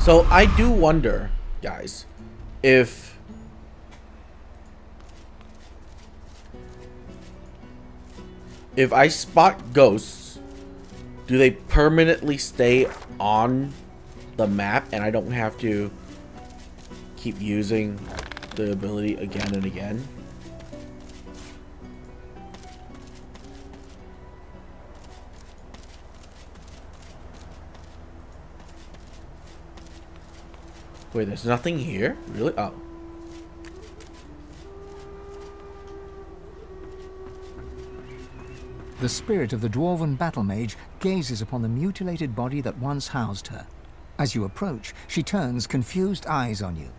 So I do wonder, guys, if I spot ghosts, do they permanently stay on the map and I don't have to keep using the ability again and again? Wait, there's nothing here? Really? Oh. The spirit of the dwarven battle mage gazes upon the mutilated body that once housed her. As you approach, she turns confused eyes on you.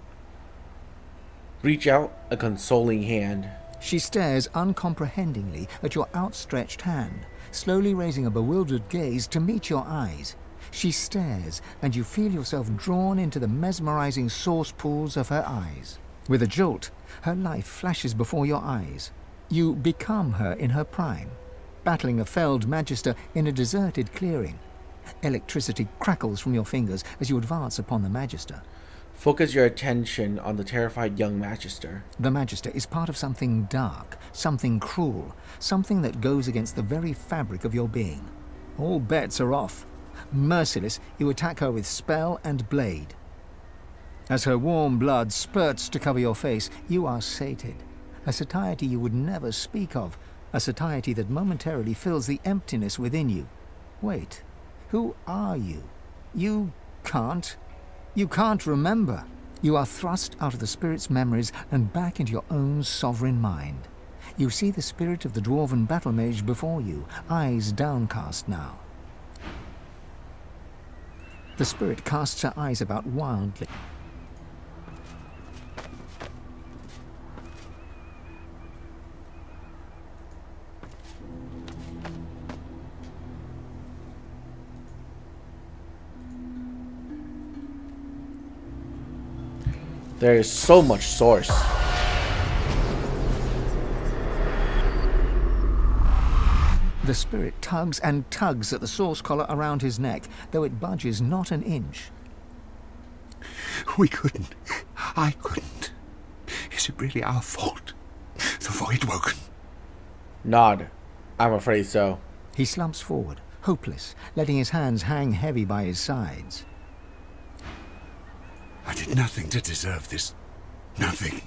Reach out a consoling hand. She stares uncomprehendingly at your outstretched hand, slowly raising a bewildered gaze to meet your eyes. She stares, and you feel yourself drawn into the mesmerizing source pools of her eyes. With a jolt, her life flashes before your eyes. You become her in her prime, battling a felled magister in a deserted clearing. Electricity crackles from your fingers as you advance upon the magister. Focus your attention on the terrified young magister. The magister is part of something dark, something cruel, something that goes against the very fabric of your being. All bets are off. Merciless, you attack her with spell and blade. As her warm blood spurts to cover your face, you are sated. A satiety you would never speak of, a satiety that momentarily fills the emptiness within you. Wait, who are you? You can't remember. You are thrust out of the spirit's memories and back into your own sovereign mind. You see the spirit of the dwarven battle mage before you, eyes downcast now. The spirit casts her eyes about wildly. There is so much source. The spirit tugs and tugs at the source collar around his neck, though it budges not an inch. We couldn't. I couldn't. Is it really our fault? The void woken. Nod. I'm afraid so. He slumps forward, hopeless, letting his hands hang heavy by his sides. I did nothing to deserve this. Nothing.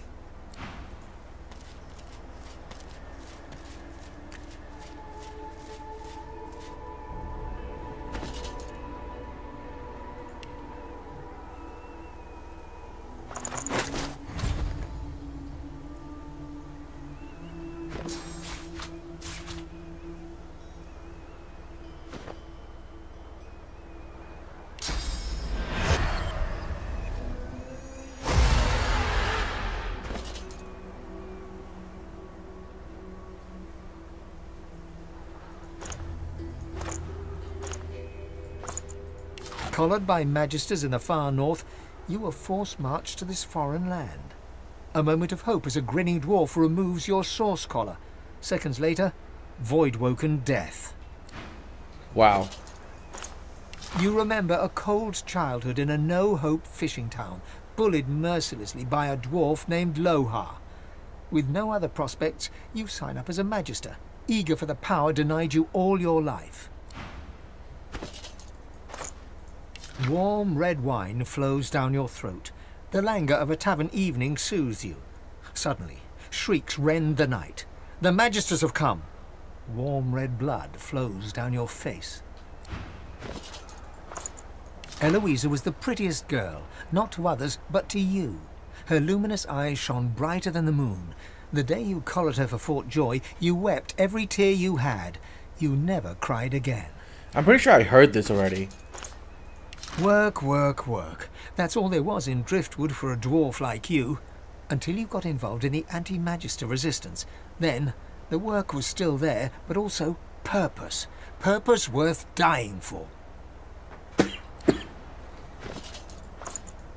Collared by magisters in the far north, you were forced marched to this foreign land. A moment of hope as a grinning dwarf removes your source collar. Seconds later, void-woken death. Wow. You remember a cold childhood in a no-hope fishing town, bullied mercilessly by a dwarf named Lohar. With no other prospects, you sign up as a magister, eager for the power denied you all your life. Warm red wine flows down your throat. The languor of a tavern evening soothes you. Suddenly, shrieks rend the night. The magisters have come. Warm red blood flows down your face. Eloisa was the prettiest girl, not to others, but to you. Her luminous eyes shone brighter than the moon. The day you collared her for Fort Joy, you wept every tear you had. You never cried again. I'm pretty sure I heard this already. Work, work, work. That's all there was in Driftwood for a dwarf like you. Until you got involved in the anti-magister resistance. Then, the work was still there, but also purpose. Purpose worth dying for.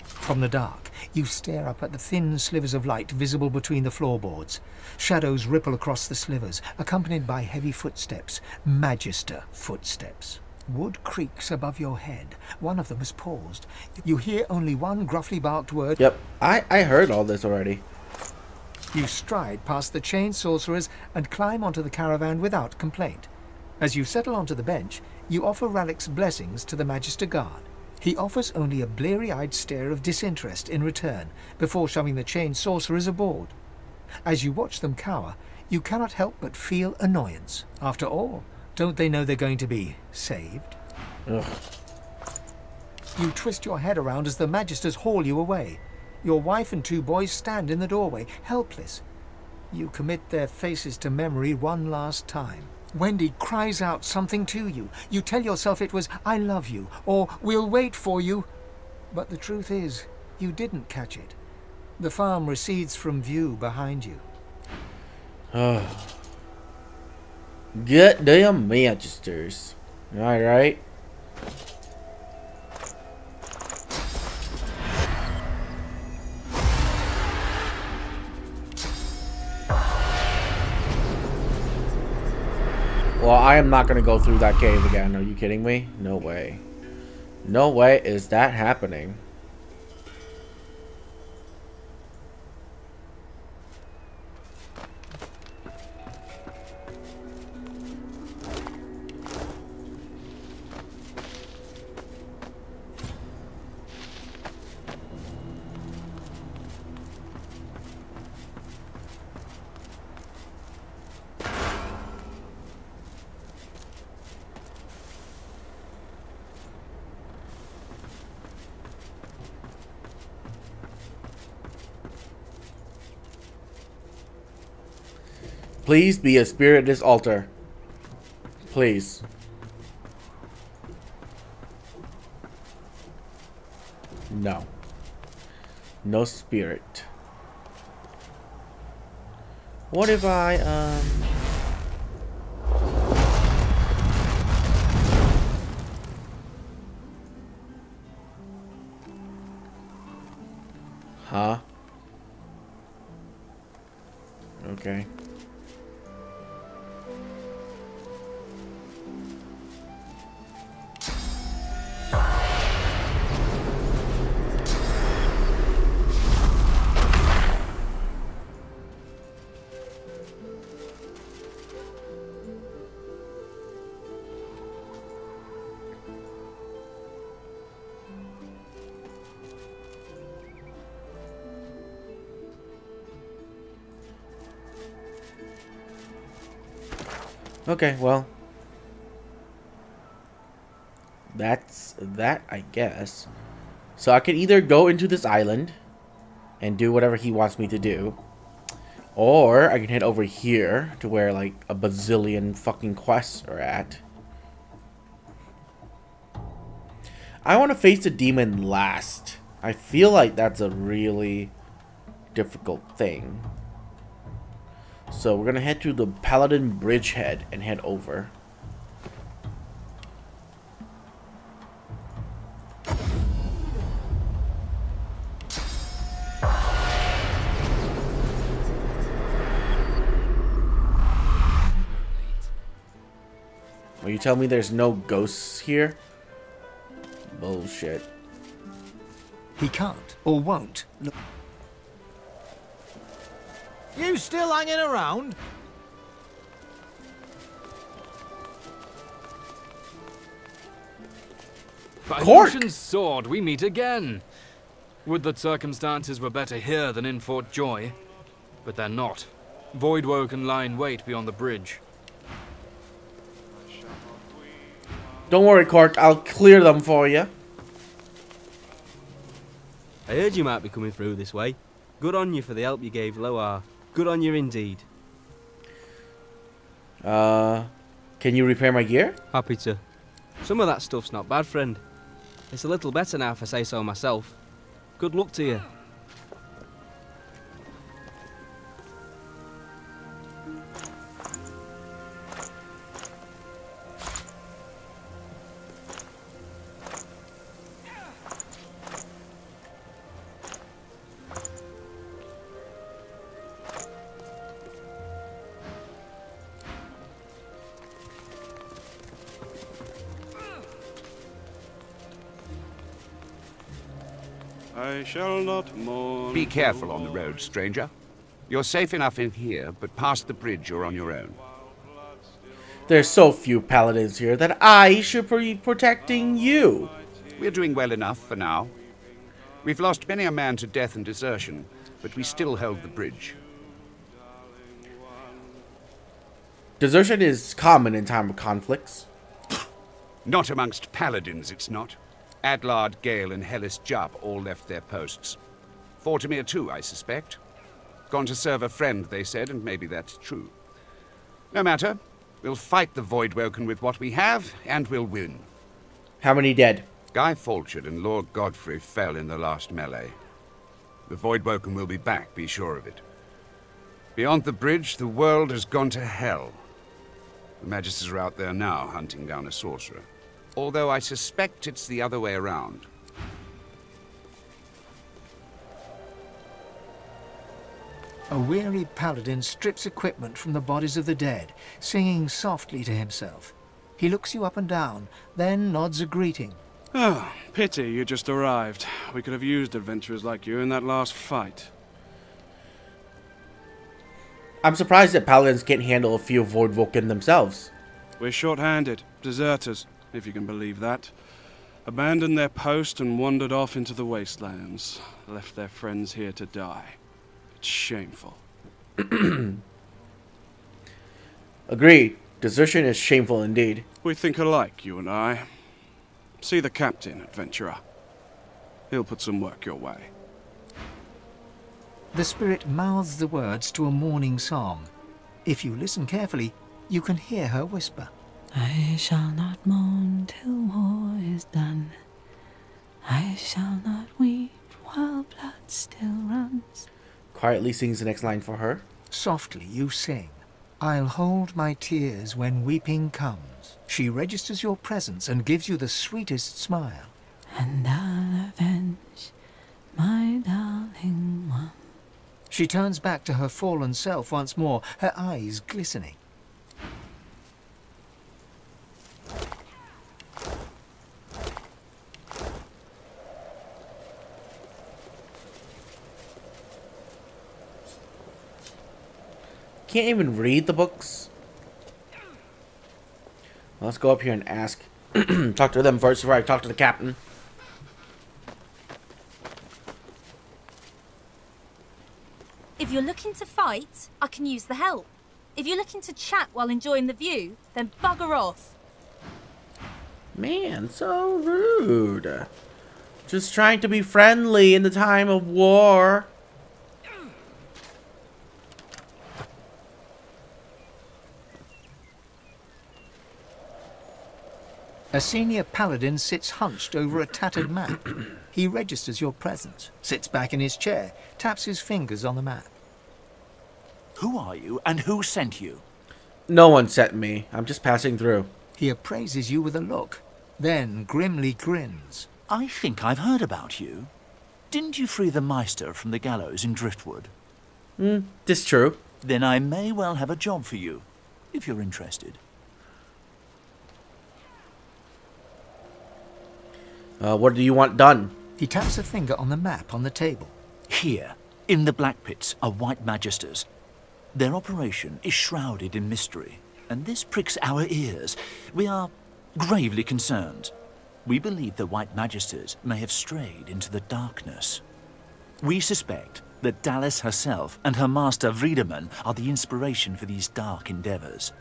From the dark, you stare up at the thin slivers of light visible between the floorboards. Shadows ripple across the slivers, accompanied by heavy footsteps. Magister footsteps. Wood creaks above your head. One of them has paused. You hear only one gruffly barked word. Yep, I heard all this already. You stride past the chained sorcerers and climb onto the caravan without complaint. As you settle onto the bench, you offer Ralik's blessings to the Magister Guard. He offers only a bleary-eyed stare of disinterest in return, before shoving the chained sorcerers aboard. As you watch them cower, you cannot help but feel annoyance. After all, don't they know they're going to be saved? Ugh. You twist your head around as the Magisters haul you away. Your wife and 2 boys stand in the doorway, helpless. You commit their faces to memory one last time. Wendy cries out something to you. You tell yourself it was, "I love you," or "We'll wait for you." But the truth is, you didn't catch it. The farm recedes from view behind you. Get damn Magisters. Alright. Well, I am not going to go through that cave again. Are you kidding me? No way. No way is that happening. Please be a spirit at this altar. Please. No. No spirit. What if I, Huh? Okay. Okay, well. That's that, I guess. So I can either go into this island and do whatever he wants me to do. Or I can head over here to where like a bazillion fucking quests are at. I want to face the demon last. I feel like that's a really difficult thing. So we're gonna head to the Paladin Bridgehead and head over. Are you telling me there's no ghosts here? Bullshit. He can't or won't look. You still hanging around? By Cork! Lucian's sword, we meet again. Would that circumstances were better here than in Fort Joy, but they're not. Voidwoe can lie in wait beyond the bridge. Don't worry, Cork. I'll clear them for you. I heard you might be coming through this way. Good on you for the help you gave Loar. Good on you indeed. Can you repair my gear? Happy to. Some of that stuff's not bad, friend. It's a little better now if I say so myself. Good luck to you. I shall not mourn. Be careful on the road, stranger. You're safe enough in here, but past the bridge you're on your own. There's so few paladins here that I should be protecting you. We're doing well enough for now. We've lost many a man to death and desertion, but we still held the bridge. Desertion is common in time of conflicts. Not amongst paladins, it's not. Adlard, Gale, and Hellis Jubb all left their posts. Fortimere too, I suspect. Gone to serve a friend, they said, and maybe that's true. No matter. We'll fight the Voidwoken with what we have, and we'll win. How many dead? Guy Falchard and Lord Godfrey fell in the last melee. The Voidwoken will be back, be sure of it. Beyond the bridge, the world has gone to hell. The Magisters are out there now, hunting down a sorcerer. Although I suspect it's the other way around. A weary paladin strips equipment from the bodies of the dead, singing softly to himself. He looks you up and down, then nods a greeting. Oh, pity you just arrived. We could have used adventurers like you in that last fight. I'm surprised that paladins can't handle a few Voidwoken themselves. We're short-handed, deserters, if you can believe that. Abandoned their post and wandered off into the wastelands. Left their friends here to die. It's shameful. Agreed. Desertion is shameful indeed. We think alike, you and I. See the captain, adventurer. He'll put some work your way. The spirit mouths the words to a mourning song. If you listen carefully, you can hear her whisper. I shall not mourn till war is done. I shall not weep while blood still runs. Quietly sings the next line for her. Softly you sing. I'll hold my tears when weeping comes. She registers your presence and gives you the sweetest smile. And I'll avenge my darling one. She turns back to her fallen self once more, her eyes glistening. Can't even read the books. Let's go up here and ask. Talk to them first before I talk to the captain. If you're looking to fight, I can use the help. If you're looking to chat while enjoying the view, then bugger off. Man, so rude. Just trying to be friendly in the time of war. A senior paladin sits hunched over a tattered map. He registers your presence, sits back in his chair, taps his fingers on the map. Who are you, and who sent you? No one sent me. I'm just passing through. He appraises you with a look, then grimly grins. I think I've heard about you. Didn't you free the Meister from the gallows in Driftwood? This true. Then I may well have a job for you, if you're interested. What do you want done? He taps a finger on the map on the table. Here, in the Black Pits, are White Magisters. Their operation is shrouded in mystery, and this pricks our ears. We are gravely concerned. We believe the White Magisters may have strayed into the darkness. We suspect that Dallas herself and her master Vriedemann are the inspiration for these dark endeavors.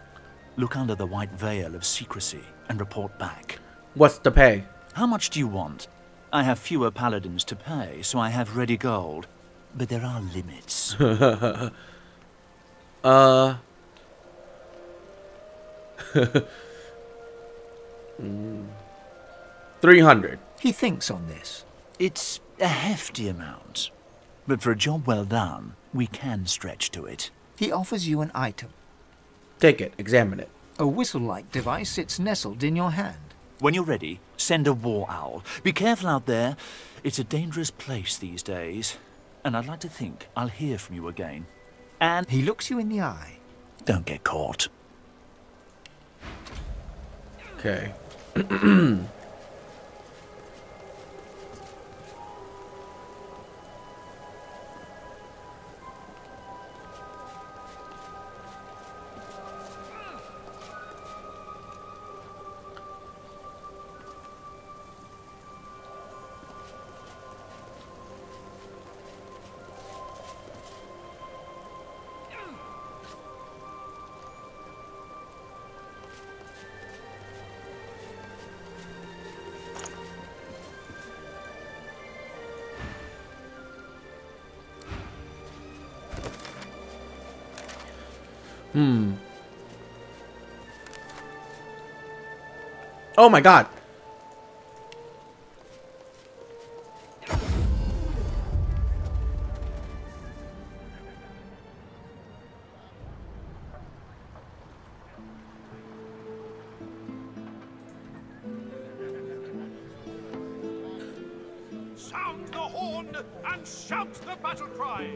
Look under the white veil of secrecy and report back. What's the pay? How much do you want? I have fewer paladins to pay, so I have ready gold. But there are limits. 300. He thinks on this. It's a hefty amount. But for a job well done, we can stretch to it. He offers you an item. Take it. Examine it. A whistle-like device sits nestled in your hand. When you're ready, send a war owl. Be careful out there. It's a dangerous place these days. And I'd like to think I'll hear from you again. And he looks you in the eye. Don't get caught. Oh my god. Sound the horn and shout the battle cry.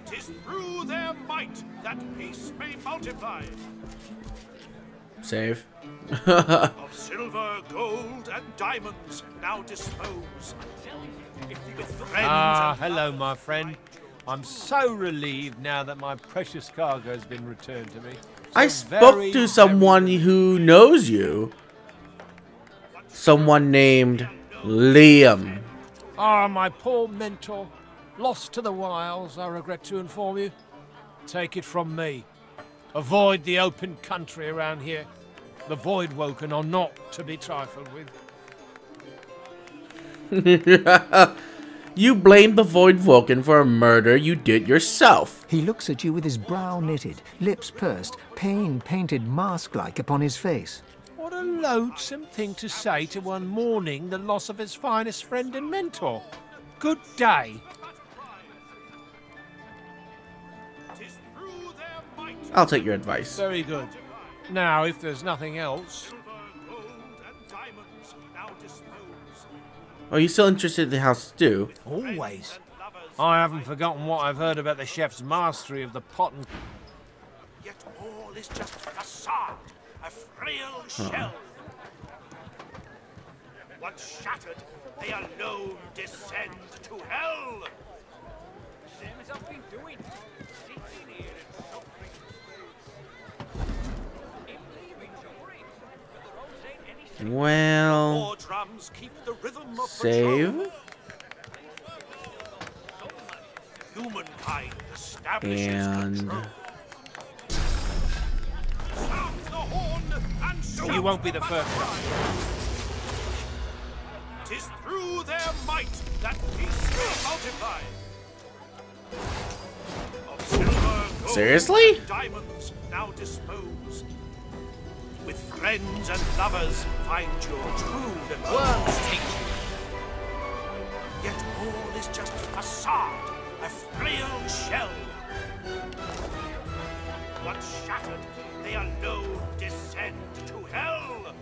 'Tis through their might that peace may multiply. Save. Of silver, gold, and diamonds now dispose. With friends hello, my friend. I'm so relieved now that my precious cargo has been returned to me. I spoke to someone who knows you. Someone named Liam. Ah, my poor mentor. Lost to the wilds, I regret to inform you. Take it from me. Avoid the open country around here. The Voidwoken are not to be trifled with. You blame the Voidwoken for a murder you did yourself. He looks at you with his brow knitted, lips pursed, pain painted mask-like upon his face. What a loathsome thing to say to one mourning the loss of his finest friend and mentor. Good day. I'll take your advice. Very good. Now, if there's nothing else... Are you still interested in the House Stew? Always. I haven't forgotten what I've heard about the chef's mastery of the pot and... Yet all is just a facade, a frail shell. Once shattered, they alone descend to hell. Same as I've been doing. Well, save and you won't be the first. 'Tis through their might that peace will multiply. Of silver, gold, seriously? diamonds now dispose. With friends and lovers find your true words take you. Yet all is just a facade, a frail shell. Once shattered, they alone descend to hell.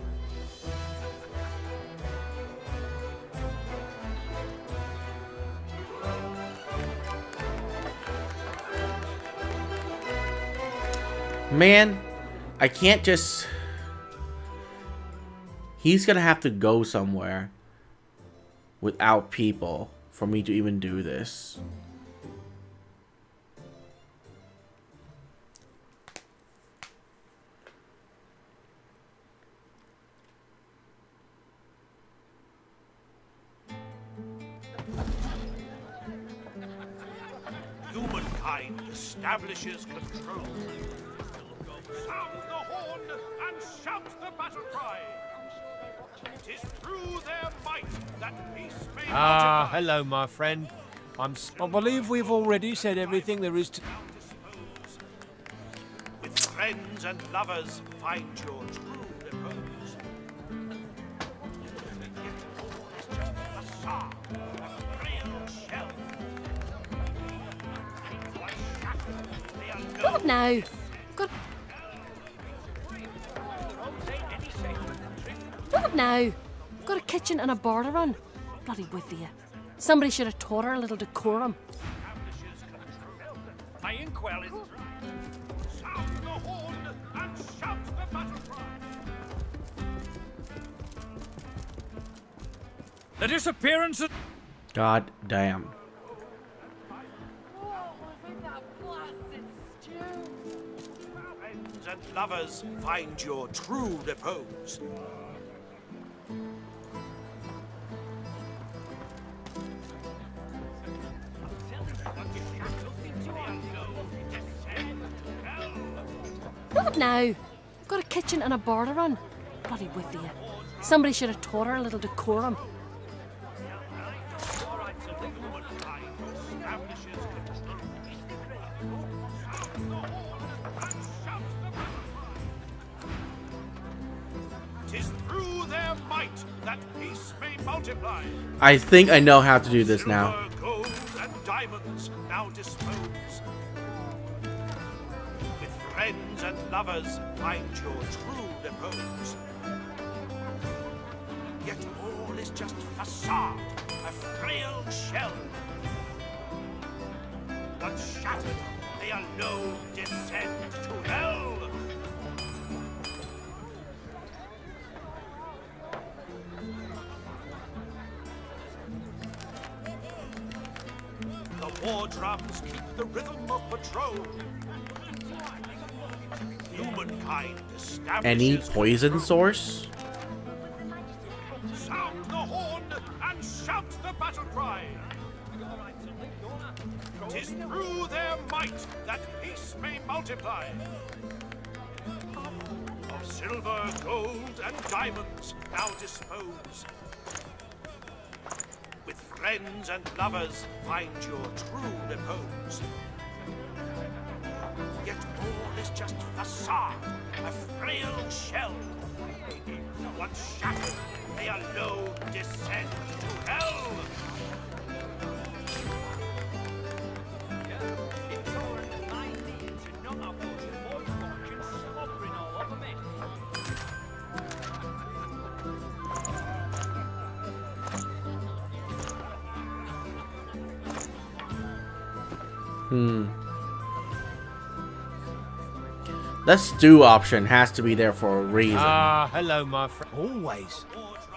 Man, I can't just... He's gonna have to go somewhere without people for me to even do this. Humankind establishes control. Sound the horn and shout the battle cry. 'Tis through their might that peace may multiply. Hello, my friend. I believe we've already said everything there is to... With friends and lovers, find your true repose. Yet all is just a facade, a frail shell. What now? Good. What now? Got a kitchen and a bar to run. Bloody with you. Somebody should have taught her a little decorum. My inkwell is through. Sound the horn and shout the battle cry. The disappearance of... God damn. Friends and lovers, find your true repose. What now? Got a kitchen and a bar to run. Bloody with you. Somebody should have taught her a little decorum. that peace may multiply. I think I know how to do this now. Silver, gold, and diamonds now dispose. With friends and lovers, find your true repose. Yet all is just facade, a frail shell. Once shattered, they alone descend to hell. The war drums keep the rhythm of patrol. Humankind establishes Any poison source? Sound the horn and shout the battle cry. 'Tis through their might that peace may multiply. Of silver, gold, and diamonds now dispose. With friends and lovers, find your true repose. Yet all is just facade, a frail shell. Once shattered, they alone descend to hell. That stew option has to be there for a reason. Ah, hello, my friend. Always.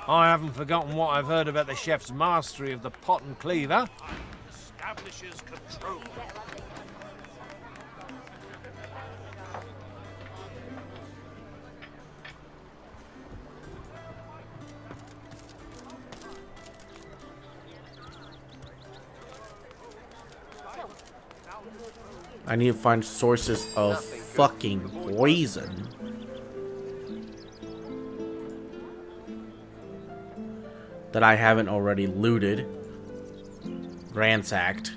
I haven't forgotten what I've heard about the chef's mastery of the pot and cleaver. Establishes control. I need to find sources of fucking poison. That I haven't already looted. Ransacked.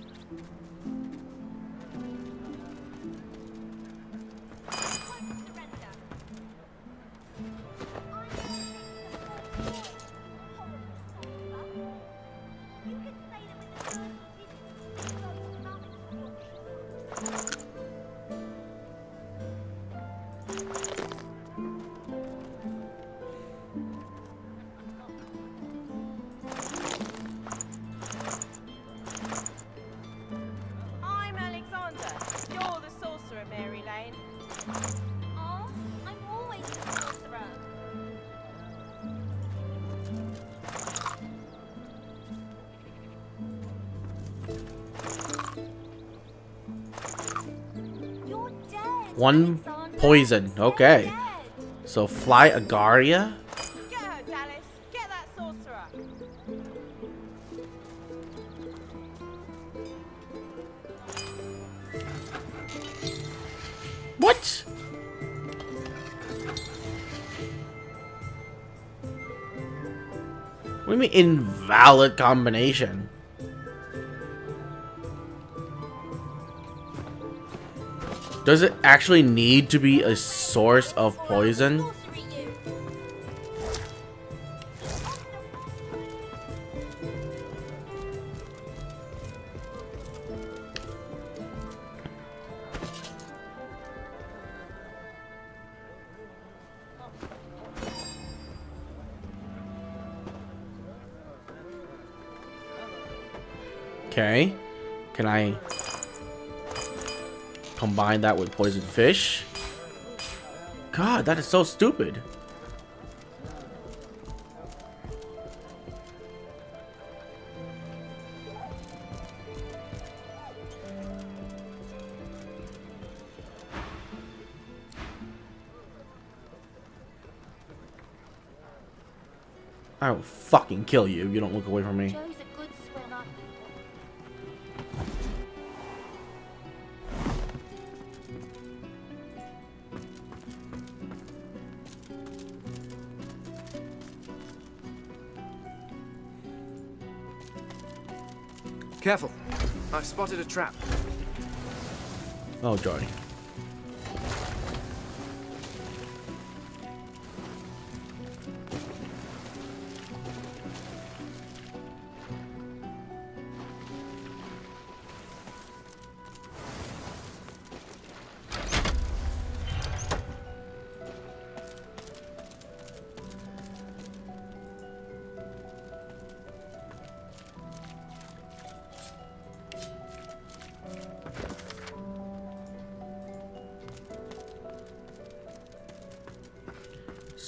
I'm Alexander. You're the sorcerer, Mary Lane. Oh, I'm always the sorcerer. You're dead. One Alexander. poison. Okay. You're dead. So fly Agaria? Get her, Dallas. Get that sorcerer. What? What do you mean invalid combination? Does it actually need to be a source of poison? Sorcery, you. Okay. Can I combine that with poison fish? God, that is so stupid. I will fucking kill you if you don't look away from me. Joe's a good swimmer. Careful. I've spotted a trap. Oh, joy.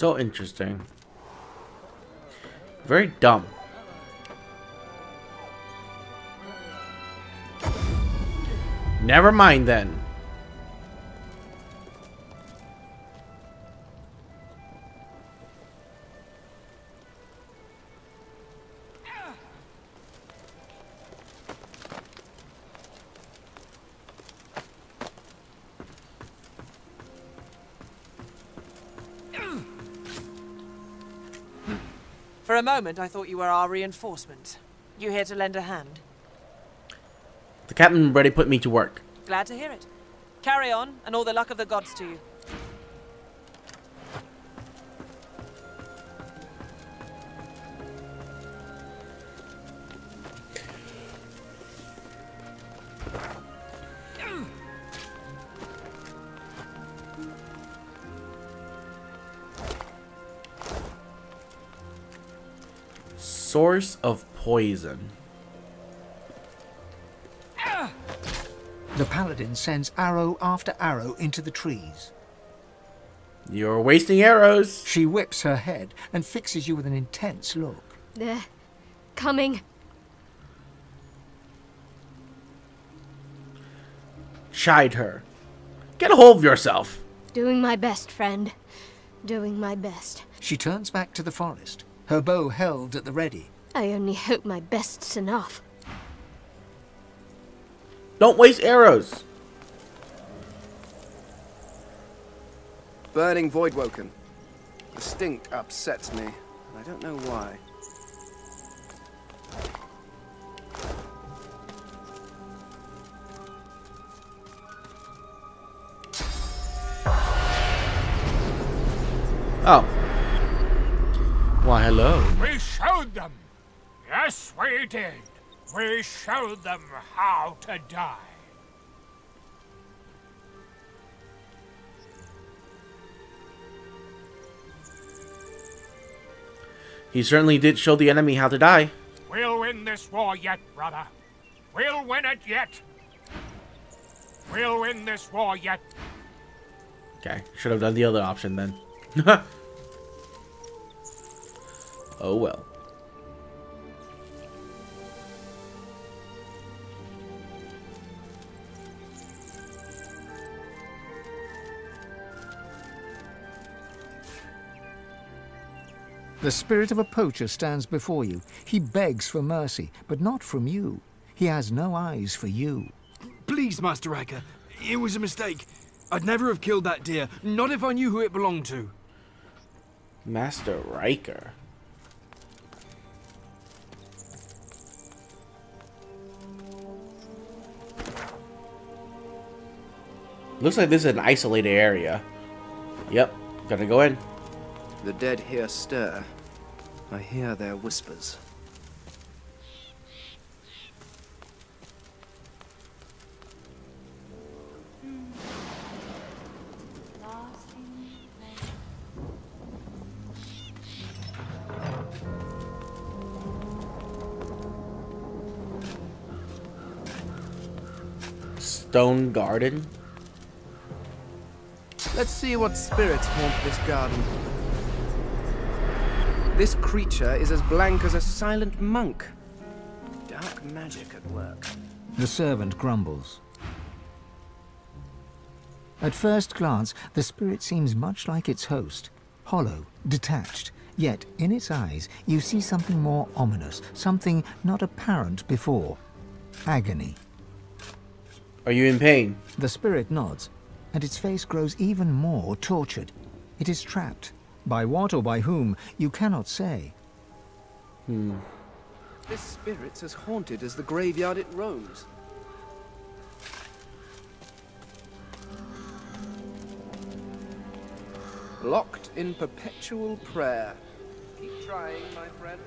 So interesting. Very dumb. Never mind then. For a moment, I thought you were our reinforcement. You here to lend a hand? The captain already put me to work. Glad to hear it. Carry on, and all the luck of the gods to you. Source of poison. The paladin sends arrow after arrow into the trees. You're wasting arrows. She whips her head and fixes you with an intense look. They're coming. Chide her. Get a hold of yourself. Doing my best, friend. Doing my best. She turns back to the forest, her bow held at the ready. I only hope my best's enough. Don't waste arrows. Burning Voidwoken. The stink upsets me, and I don't know why. Oh. Why, hello. We showed them. Yes, we did. We showed them how to die. He certainly did show the enemy how to die. We'll win this war yet, brother. We'll win it yet. We'll win this war yet. Okay, should have done the other option then. Oh well. The spirit of a poacher stands before you. He begs for mercy, but not from you. He has no eyes for you. Please, Master Riker. It was a mistake. I'd never have killed that deer, not if I knew who it belonged to. Master Riker. Looks like this is an isolated area. Yep, gotta go in. The dead here stir. I hear their whispers. Stone garden. Let's see what spirits haunt this garden. This creature is as blank as a silent monk. Dark magic at work. The servant grumbles. At first glance, the spirit seems much like its host. Hollow, detached, yet in its eyes you see something more ominous, something not apparent before. Agony. Are you in pain? The spirit nods, and its face grows even more tortured. It is trapped. By what or by whom, you cannot say. This spirit's as haunted as the graveyard it roams. Locked in perpetual prayer. Keep trying, my friend.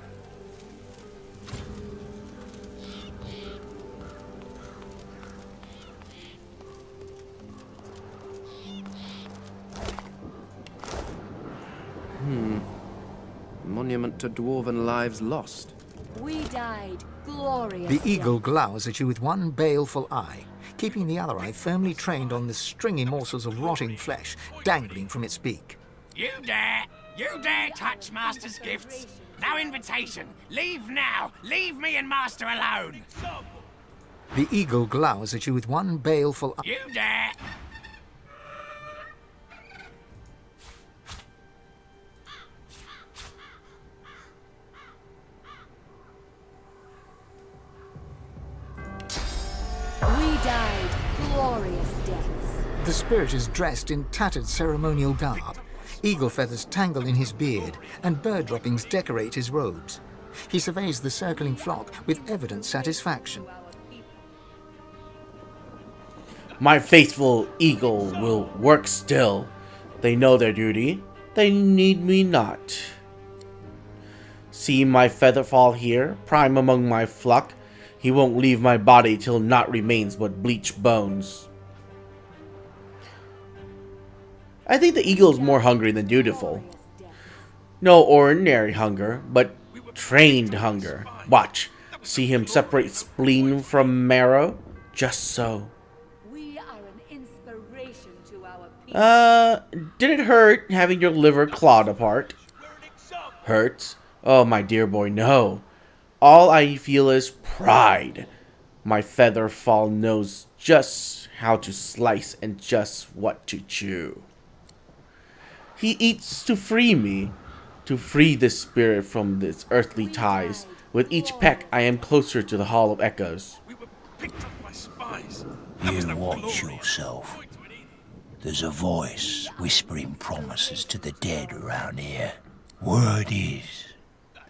Monument to dwarven lives lost. We died glorious. The eagle glowers at you with one baleful eye, keeping the other eye firmly trained on the stringy morsels of rotting flesh dangling from its beak. You dare? You dare touch Master's gifts? No invitation. Leave now. Leave me and Master alone. The eagle glowers at you with one baleful eye. You dare. We died glorious deaths. The spirit is dressed in tattered ceremonial garb. Eagle feathers tangle in his beard, and bird droppings decorate his robes. He surveys the circling flock with evident satisfaction. My faithful eagle will work still. They know their duty. They need me not. See my feather fall here, prime among my flock. He won't leave my body till naught remains but bleached bones. I think the eagle is more hungry than dutiful. No ordinary hunger, but trained hunger. Watch. See him separate spleen from marrow? Just so. We are an inspiration to our people. Did it hurt having your liver clawed apart? Hurts? Oh, my dear boy, no. All I feel is pride. My feather fall knows just how to slice and just what to chew. He eats to free me, to free this spirit from its earthly ties. With each peck, I am closer to the Hall of Echoes. You watch yourself. There's a voice whispering promises to the dead around here. Word is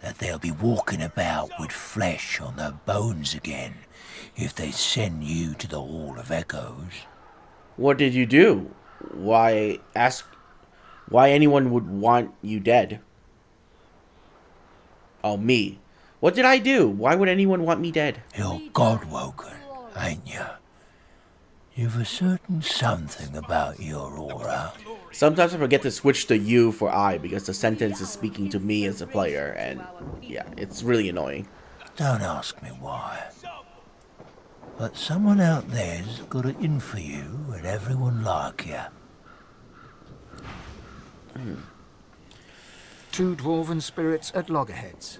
that they'll be walking about with flesh on their bones again if they send you to the Hall of Echoes. What did you do? Why anyone would want you dead? Oh, me. What did I do? Why would anyone want me dead? You're God-woken, ain't you? You've a certain something about your aura. Sometimes I forget to switch to you for I because the sentence is speaking to me as a player, and yeah, it's really annoying. Don't ask me why. But someone out there's got it in for you and everyone like you. Two dwarven spirits at loggerheads.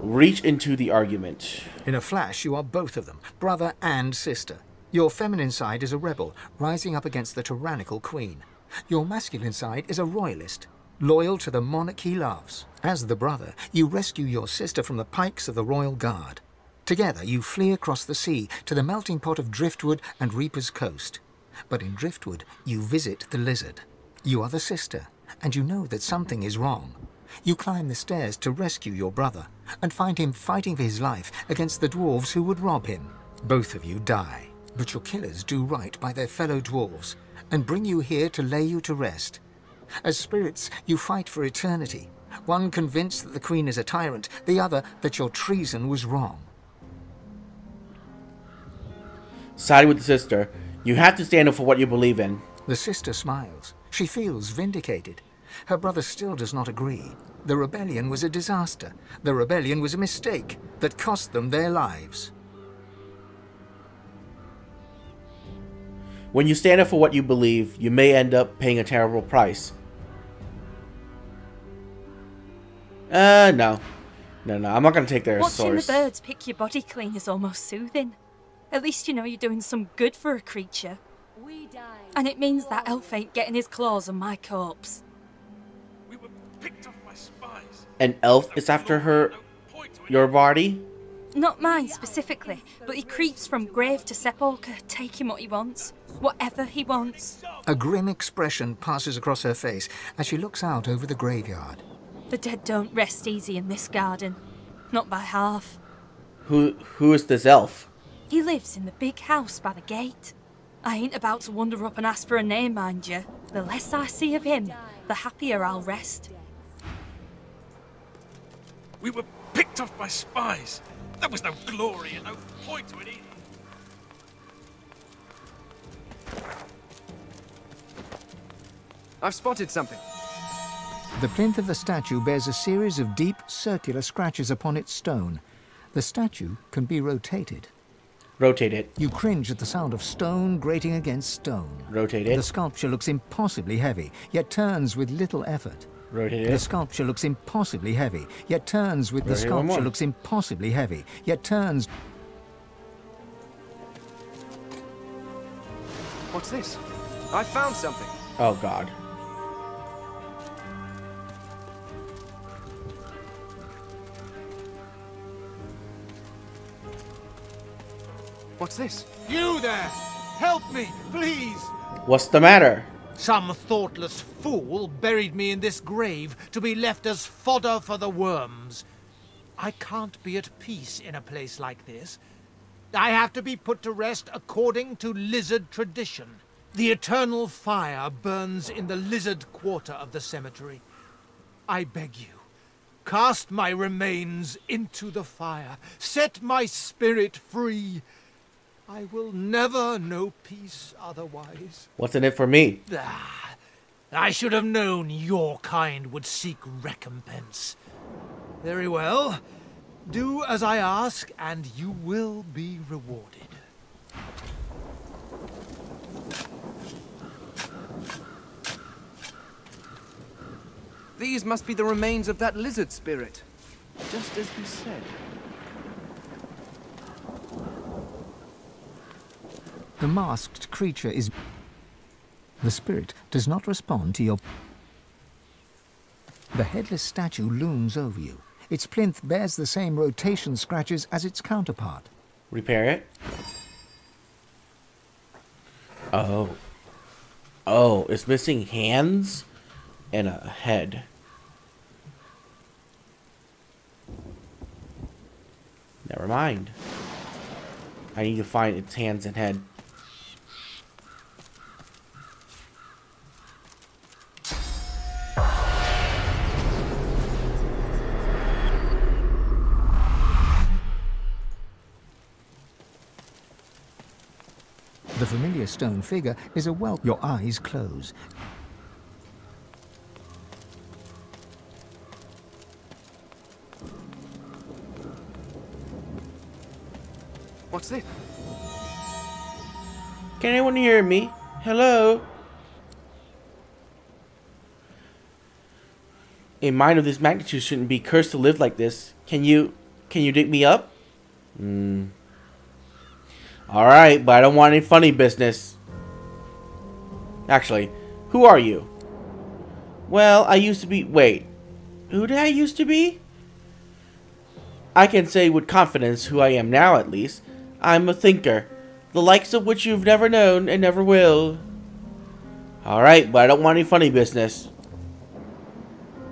Reach into the argument. In a flash, you are both of them, brother and sister. Your feminine side is a rebel, rising up against the tyrannical queen. Your masculine side is a royalist, loyal to the monarch he loves. As the brother, you rescue your sister from the pikes of the royal guard. Together, you flee across the sea to the melting pot of Driftwood and Reaper's Coast. But in Driftwood, you visit the lizard. You are the sister, and you know that something is wrong. You climb the stairs to rescue your brother, and find him fighting for his life against the dwarves who would rob him. Both of you die, but your killers do right by their fellow dwarves, and bring you here to lay you to rest. As spirits, you fight for eternity, one convinced that the queen is a tyrant, the other that your treason was wrong. Side with the sister. You have to stand up for what you believe in. The sister smiles. She feels vindicated. Her brother still does not agree. The rebellion was a disaster. The rebellion was a mistake that cost them their lives. When you stand up for what you believe, you may end up paying a terrible price. No. I'm not going to take their source. Watching the birds pick your body clean is almost soothing. At least you know you're doing some good for a creature. And it means that elf ain't getting his claws on my corpse. We were picked off by spies. An elf is after your body? Not mine specifically, but he creeps from grave to sepulchre, taking what he wants. Whatever he wants. A grim expression passes across her face as she looks out over the graveyard. The dead don't rest easy in this garden. Not by half. Who is this elf? He lives in the big house by the gate. I ain't about to wander up and ask for a name, mind you. The less I see of him, the happier I'll rest. We were picked off by spies. There was no glory and no point to it either. I've spotted something. The plinth of the statue bears a series of deep, circular scratches upon its stone. The statue can be rotated. Rotate it. You cringe at the sound of stone grating against stone. Rotate it. The sculpture looks impossibly heavy, yet turns with little effort. Rotate it. The sculpture looks impossibly heavy, yet turns with the sculpture looks impossibly heavy, yet turns. What's this? I found something. Oh God. What's this? You there! Help me, please! What's the matter? Some thoughtless fool buried me in this grave to be left as fodder for the worms. I can't be at peace in a place like this. I have to be put to rest according to lizard tradition. The eternal fire burns in the lizard quarter of the cemetery. I beg you, cast my remains into the fire. Set my spirit free. I will never know peace otherwise. What's in it for me? I should have known your kind would seek recompense. Very well. Do as I ask, and you will be rewarded. These must be the remains of that lizard spirit, just as you said. The masked creature is... The spirit does not respond to your... The headless statue looms over you. Its plinth bears the same rotation scratches as its counterpart. Repair it. Oh. Oh, it's missing hands and a head. Never mind. I need to find its hands and head. The familiar stone figure is a well... Your eyes close. What's this? Can anyone hear me? Hello? A mind of this magnitude shouldn't be cursed to live like this. Can you dig me up? Alright, but I don't want any funny business. Actually, who are you? Well, I used to be... Wait. Who did I used to be? I can say with confidence who I am now, at least. I'm a thinker. The likes of which you've never known and never will. Alright, but I don't want any funny business.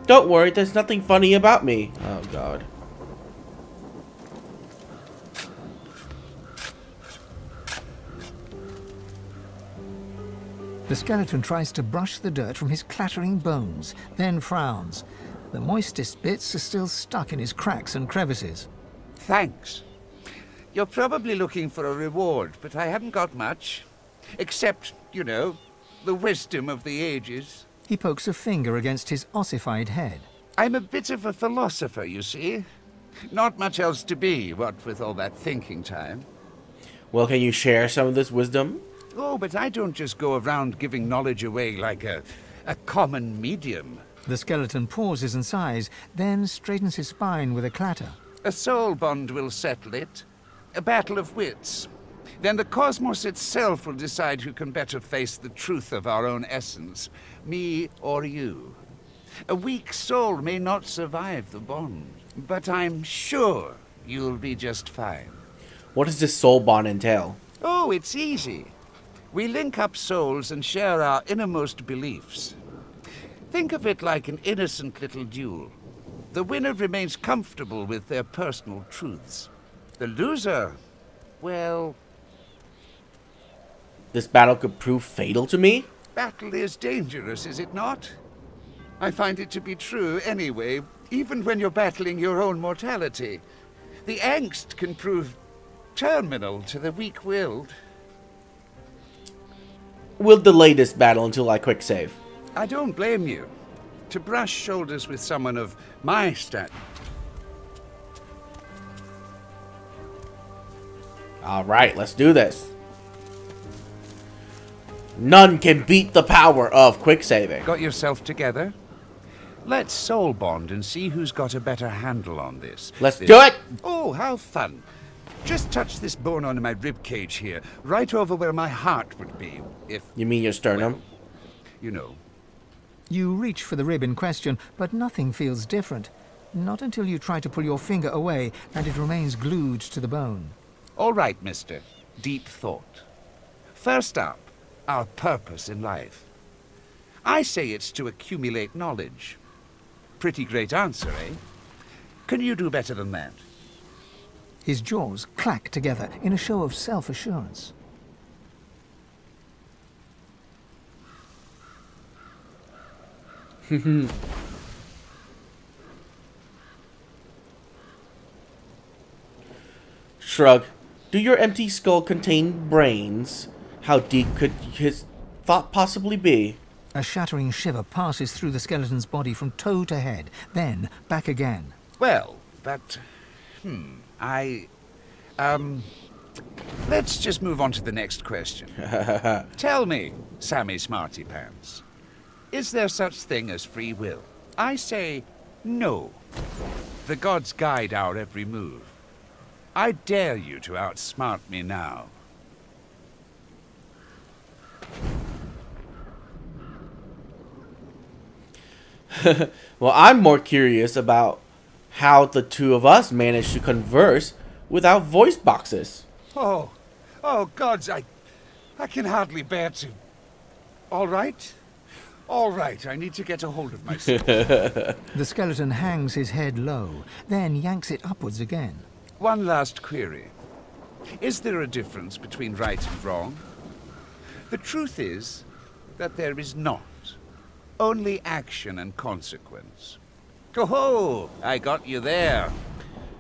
Don't worry, there's nothing funny about me. Oh, God. The skeleton tries to brush the dirt from his clattering bones, then frowns. The moistest bits are still stuck in his cracks and crevices. Thanks. You're probably looking for a reward, but I haven't got much. Except, you know, the wisdom of the ages. He pokes a finger against his ossified head. I'm a bit of a philosopher, you see. Not much else to be, what with all that thinking time. Well, can you share some of this wisdom? Oh, but I don't just go around giving knowledge away like a common medium. The skeleton pauses and sighs, then straightens his spine with a clatter. A soul bond will settle it. A battle of wits. Then the cosmos itself will decide who can better face the truth of our own essence, me or you. A weak soul may not survive the bond, but I'm sure you'll be just fine. What does this soul bond entail? Oh, it's easy. We link up souls and share our innermost beliefs. Think of it like an innocent little duel. The winner remains comfortable with their personal truths. The loser, well... This battle could prove fatal to me? Battle is dangerous, is it not? I find it to be true anyway, even when you're battling your own mortality. The angst can prove terminal to the weak-willed. We'll delay this battle until I quick save. I don't blame you. To brush shoulders with someone of my stat... Alright, let's do this. None can beat the power of quick saving. Got yourself together? Let's soul bond and see who's got a better handle on this. Let's do it! Oh, how fun. Just touch this bone on my rib cage here, right over where my heart would be, if... You mean your sternum? Well, you know. You reach for the rib in question, but nothing feels different. Not until you try to pull your finger away and it remains glued to the bone. All right, mister. Deep thought. First up, our purpose in life. I say it's to accumulate knowledge. Pretty great answer, eh? Can you do better than that? His jaws clack together in a show of self-assurance. Shrug. Do your empty skull contain brains? How deep could his thought possibly be? A shattering shiver passes through the skeleton's body from toe to head, then back again. Well, but... let's just move on to the next question. Tell me, Sammy Smarty Pants, is there such thing as free will? I say no. The gods guide our every move. I dare you to outsmart me now. Well, I'm more curious about how the two of us managed to converse without voice boxes. Oh gods, I can hardly bear to... All right, I need to get a hold of myself. The skeleton hangs his head low, then yanks it upwards again. One last query. Is there a difference between right and wrong? The truth is that there is not. Only action and consequence. Oh-ho! I got you there.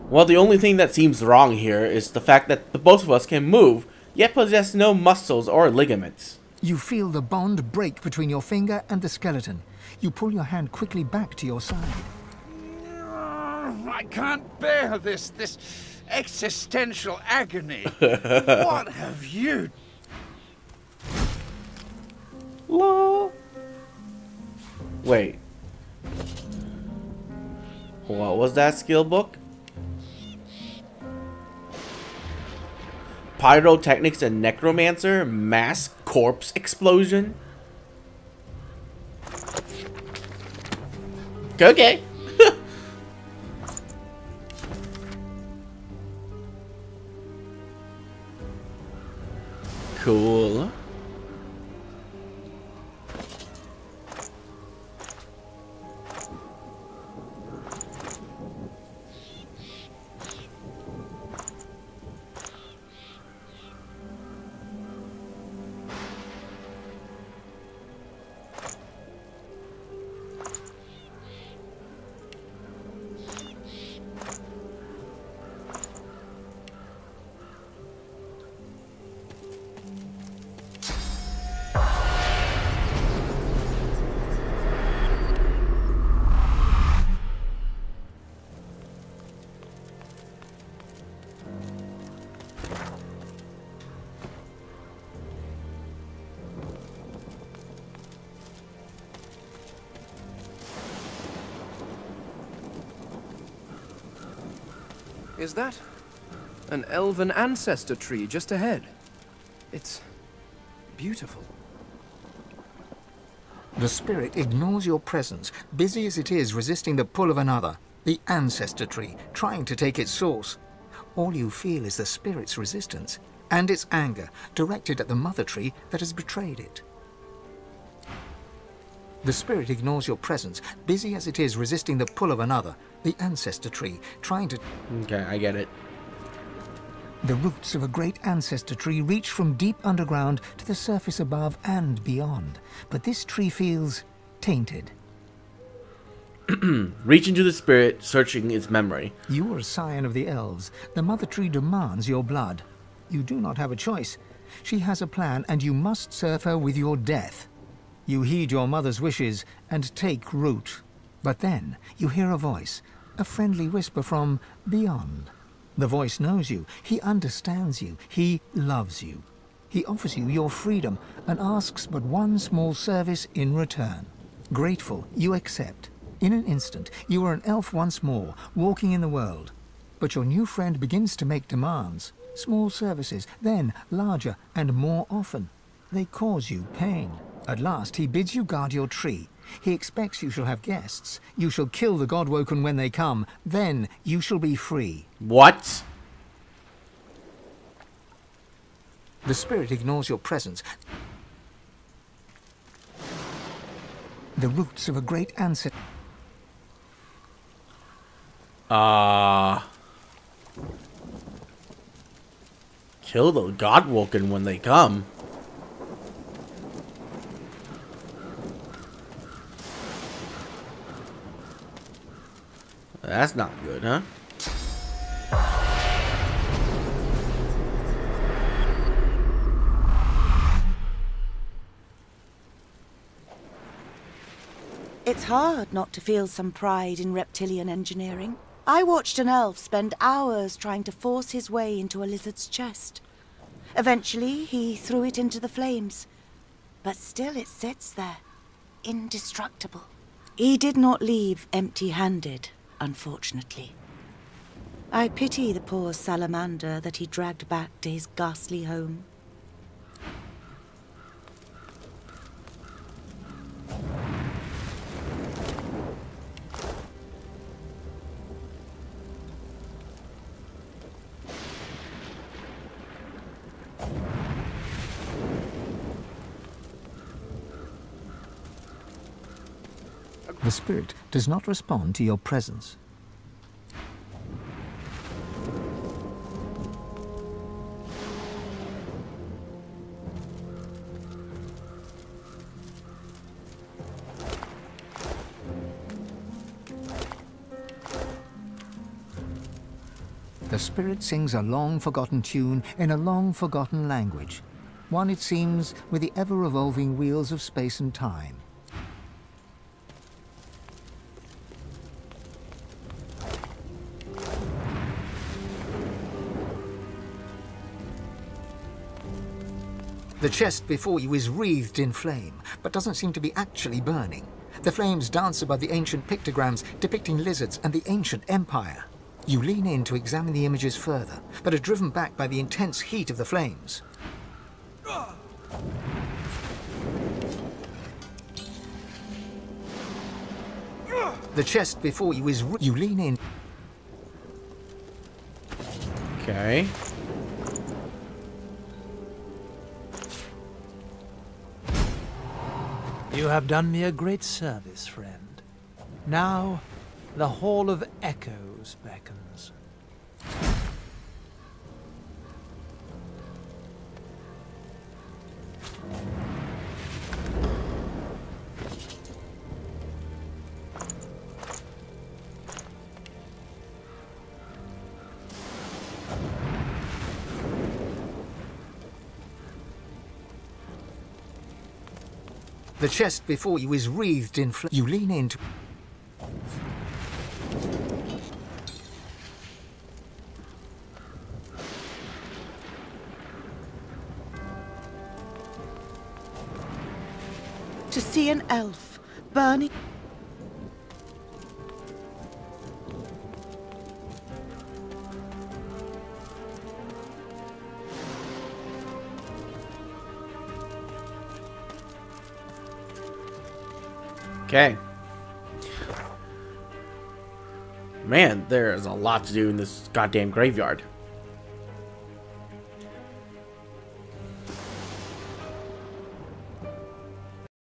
Well, the only thing that seems wrong here is the fact that the both of us can move, yet possess no muscles or ligaments. You feel the bond break between your finger and the skeleton. You pull your hand quickly back to your side. I can't bear this existential agony. What have you... Lol. Wait. What was that skill book? Pyrotechnics and Necromancer? Mass corpse explosion? Okay. Cool. Is that an elven ancestor tree just ahead? It's beautiful. The spirit ignores your presence, busy as it is resisting the pull of another, the ancestor tree, trying to take its source. All you feel is the spirit's resistance and its anger directed at the mother tree that has betrayed it. The spirit ignores your presence, busy as it is resisting the pull of another, the ancestor tree, trying to... Okay, I get it. The roots of a great ancestor tree reach from deep underground to the surface above and beyond, but this tree feels tainted. Reach into the spirit, searching its memory. You are a scion of the elves. The mother tree demands your blood. You do not have a choice. She has a plan, and you must serve her with your death. You heed your mother's wishes and take root. But then you hear a voice, a friendly whisper from beyond. The voice knows you. He understands you. He loves you. He offers you your freedom and asks but one small service in return. Grateful, you accept. In an instant, you are an elf once more, walking in the world. But your new friend begins to make demands. Small services, then larger and more often. They cause you pain. At last, he bids you guard your tree. He expects you shall have guests. You shall kill the Godwoken when they come. Then you shall be free. What? The spirit ignores your presence. The roots of a great ancestor. Kill the Godwoken when they come. That's not good, huh? It's hard not to feel some pride in reptilian engineering. I watched an elf spend hours trying to force his way into a lizard's chest. Eventually, he threw it into the flames. But still it sits there, indestructible. He did not leave empty-handed, unfortunately. I pity the poor salamander that he dragged back to his ghastly home. The spirit does not respond to your presence. The spirit sings a long-forgotten tune in a long-forgotten language, one, it seems, with the ever-revolving wheels of space and time. The chest before you is wreathed in flame, but doesn't seem to be actually burning. The flames dance above the ancient pictograms depicting lizards and the ancient empire. You lean in to examine the images further, but are driven back by the intense heat of the flames. The chest before you is... You lean in... Okay. You have done me a great service, friend. Now, the Hall of Echoes beckons. The chest before you is wreathed in flame. You lean into... To see an elf burning... Okay. Man, there is a lot to do in this goddamn graveyard.